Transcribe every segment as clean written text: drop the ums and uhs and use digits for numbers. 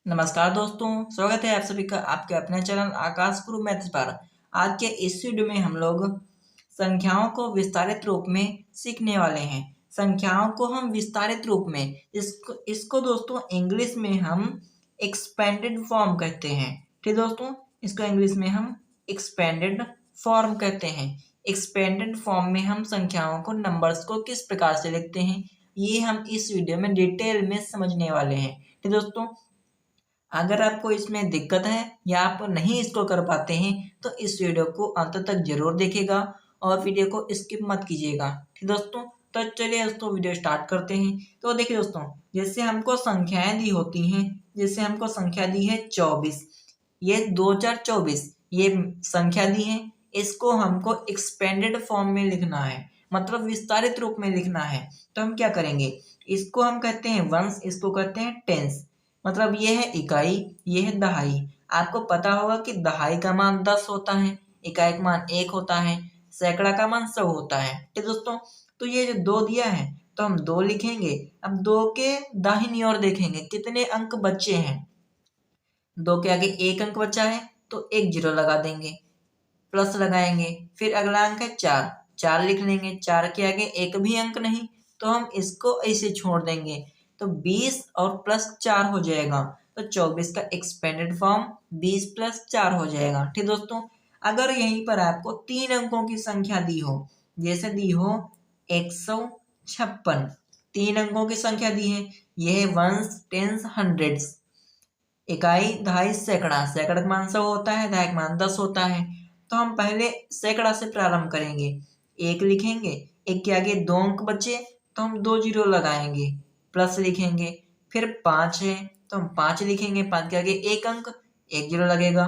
नमस्कार दोस्तों, स्वागत है आप सभी का आपके अपने चैनल आकाश गुरु मैथ्स पर। आज के इस वीडियो में हम लोग संख्याओं को विस्तारित रूप में सीखने वाले हैं। संख्याओं को हम विस्तारित रूप में इसको दोस्तों इंग्लिश में हम एक्सपेंडेड फॉर्म कहते हैं। ठीक दोस्तों, इसको इंग्लिश में हम एक्सपेंडेड फॉर्म कहते हैं। एक्सपेंडेड फॉर्म में हम संख्याओं को नंबर्स को किस प्रकार से लिखते हैं, ये हम इस वीडियो में डिटेल में समझने वाले हैं। ठीक दोस्तों, अगर आपको इसमें दिक्कत है या आप नहीं इसको कर पाते हैं तो इस वीडियो को अंत तक जरूर देखिएगा और वीडियो को स्किप मत कीजिएगा। ठीक दोस्तों, तो चलिए दोस्तों वीडियो स्टार्ट करते हैं। तो देखिए दोस्तों, जैसे हमको संख्याएं दी होती हैं, जैसे हमको संख्या दी है 24, ये 2024 ये संख्या दी है, इसको हमको एक्सपेंडेड फॉर्म में लिखना है, मतलब विस्तारित रूप में लिखना है। तो हम क्या करेंगे, इसको हम कहते हैं वंस, इसको कहते हैं टेंस। मतलब ये है इकाई, ये है दहाई। आपको पता होगा कि दहाई का मान 10 होता है, इकाई का मान 1 होता है, सैकड़ा का मान 100 होता है। ठीक दोस्तों, तो ये जो 2 दिया है तो हम 2 लिखेंगे। अब 2 के दाहिनी ओर देखेंगे कितने अंक बचे हैं। 2 के आगे 1 अंक बचा है तो एक जीरो लगा देंगे, प्लस लगाएंगे। फिर अगला अंक है 4, 4 लिख लेंगे। 4 के आगे एक भी अंक नहीं तो हम इसको ऐसे छोड़ देंगे, तो 20 और प्लस 4 हो जाएगा। तो 24 का एक्सपेंडेड फॉर्म 20 प्लस 4 हो जाएगा। ठीक दोस्तों, अगर यहीं पर आपको 3 अंकों की संख्या दी हो, जैसे दी हो 156, 3 अंकों की संख्या दी है, यह है वंस, टेंस, हंड्रेड्स। इकाई, दहाई, सैकड़ा। सैकड़ा का मान 100 होता है, दहाई का मान 10 होता है। तो हम पहले सैकड़ा से प्रारंभ करेंगे। 1 लिखेंगे, 1 के आगे 2 अंक बचे तो हम 2 जीरो लगाएंगे, प्लस लिखेंगे। फिर 5 है तो हम 5 लिखेंगे, 5 के आगे 1 अंक, 1 जीरो लगेगा,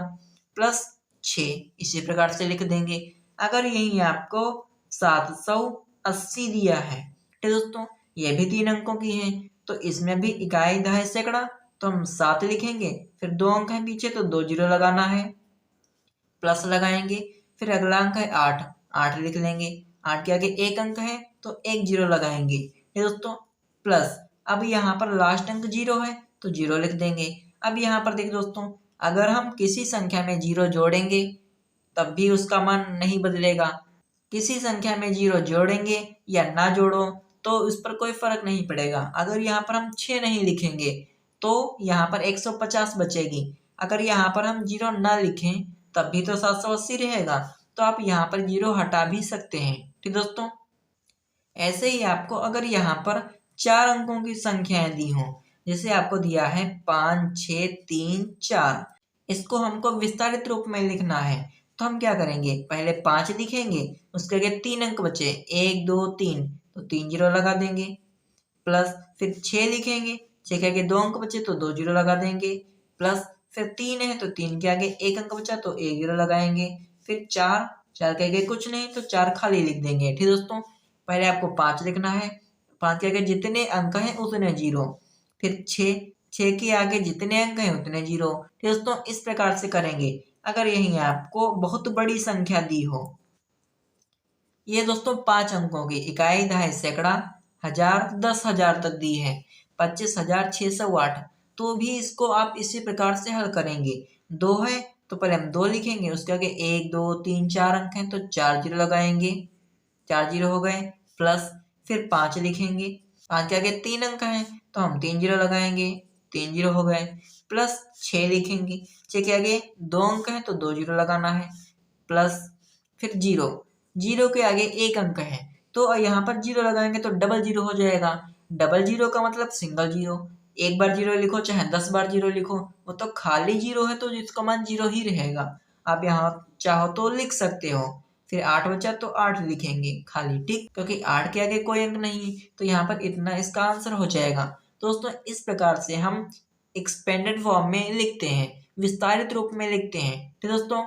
प्लस 6। इसी प्रकार से लिख देंगे। अगर यही आपको 780 दिया है, ठीक दोस्तों, ये भी 3 अंकों की है, तो इसमें भी इकाई, दहाई, सैकड़ा। तो हम 7 लिखेंगे, फिर 2 अंक है पीछे तो 2 जीरो लगाना है, प्लस लगाएंगे। फिर अगला अंक है 8, 8 लिख लेंगे। 8 के आगे 1 अंक है तो 1 जीरो लगाएंगे, ये दोस्तों, प्लस। अब यहाँ पर लास्ट अंक 0 है तो 0 लिख देंगे। अब यहाँ पर देखिए दोस्तों, अगर हम किसी संख्या में 0 जोड़ेंगे तब भी उसका मान नहीं बदलेगा। किसी संख्या में 0 जोड़ेंगे या ना जोड़ो तो उस पर कोई फर्क नहीं पड़ेगा। अगर यहाँ पर हम 6 नहीं लिखेंगे तो यहाँ पर 150 बचेगी। अगर यहाँ पर हम 0 ना लिखें तब भी तो 780 रहेगा। तो आप यहाँ पर 0 हटा भी सकते हैं। ठीक दोस्तों, ऐसे ही आपको अगर यहाँ पर 4 अंकों की संख्याएं दी हों, जैसे आपको दिया है 5, 6, 3, 4, इसको हमको विस्तारित रूप में लिखना है। तो हम क्या करेंगे, पहले 5 लिखेंगे, उसके आगे 3 अंक बचे, 1, 2, 3, तो 3 जीरो लगा देंगे, प्लस। फिर 6 लिखेंगे, 6 के आगे 2 अंक बचे तो 2 जीरो लगा देंगे, प्लस। फिर 3 है तो 3 के आगे 1 अंक बचा तो 1 जीरो लगाएंगे। फिर 4, 4 के आगे कुछ नहीं तो 4 खाली लिख देंगे। ठीक दोस्तों, पहले आपको 5 लिखना है, 5 के आगे जितने अंक हैं उतने जीरो। फिर 6, 6 के आगे जितने अंक हैं उतने जीरो। ठीक दोस्तों, इस प्रकार से करेंगे। अगर यही आपको बहुत बड़ी संख्या दी हो, ये दोस्तों 5 अंकों की इकाई, दहाई, सैकड़ा, हजार, 10,000 तक दी है, 25,608, तो भी इसको आप इसी प्रकार से हल करेंगे। 2 है तो पहले हम 2 लिखेंगे, उसके आगे 1, 2, 3, 4 अंक हैं तो 4 जीरो लगाएंगे, 4 जीरो हो गए, प्लस। फिर 5 लिखेंगे, 5 के आगे 3 अंक हैं तो हम 3 जीरो लगाएंगे, 3 जीरो हो गए, प्लस। 6 लिखेंगे, 6 के आगे 2 अंक हैं तो 2 जीरो लगाना है, प्लस। फिर 0, 0 के आगे 1 अंक है तो यहाँ पर 0 लगाएंगे तो डबल जीरो हो जाएगा। डबल जीरो का मतलब सिंगल जीरो। एक बार जीरो लिखो चाहे 10 बार जीरो लिखो, वो तो खाली जीरो है तो जिसका मान जीरो ही रहेगा। आप यहाँ चाहो तो लिख सकते हो। फिर 8 बचा तो 8 लिखेंगे खाली, ठीक, क्योंकि 8 के आगे कोई अंक नहीं है तो यहाँ पर इतना इसका आंसर हो जाएगा। दोस्तों, इस प्रकार से हम एक्सपेंडेड फॉर्म में लिखते हैं, विस्तारित रूप में लिखते हैं। ठीक दोस्तों,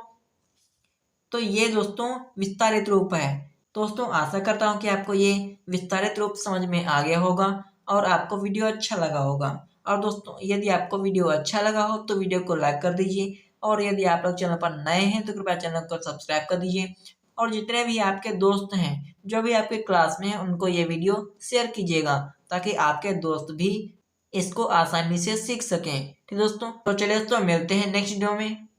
तो ये दोस्तों विस्तारित रूप है। दोस्तों, आशा करता हूँ कि आपको ये विस्तारित रूप समझ में आ गया होगा और आपको वीडियो अच्छा लगा होगा। और दोस्तों, यदि आपको वीडियो अच्छा लगा हो तो वीडियो को लाइक कर दीजिए, और यदि आप लोग चैनल पर नए हैं तो कृपया चैनल को सब्सक्राइब कर दीजिए। और जितने भी आपके दोस्त हैं जो भी आपके क्लास में हैं उनको ये वीडियो शेयर कीजिएगा, ताकि आपके दोस्त भी इसको आसानी से सीख सकें। ठीक दोस्तों, तो चलिए दोस्तों मिलते हैं नेक्स्ट वीडियो में।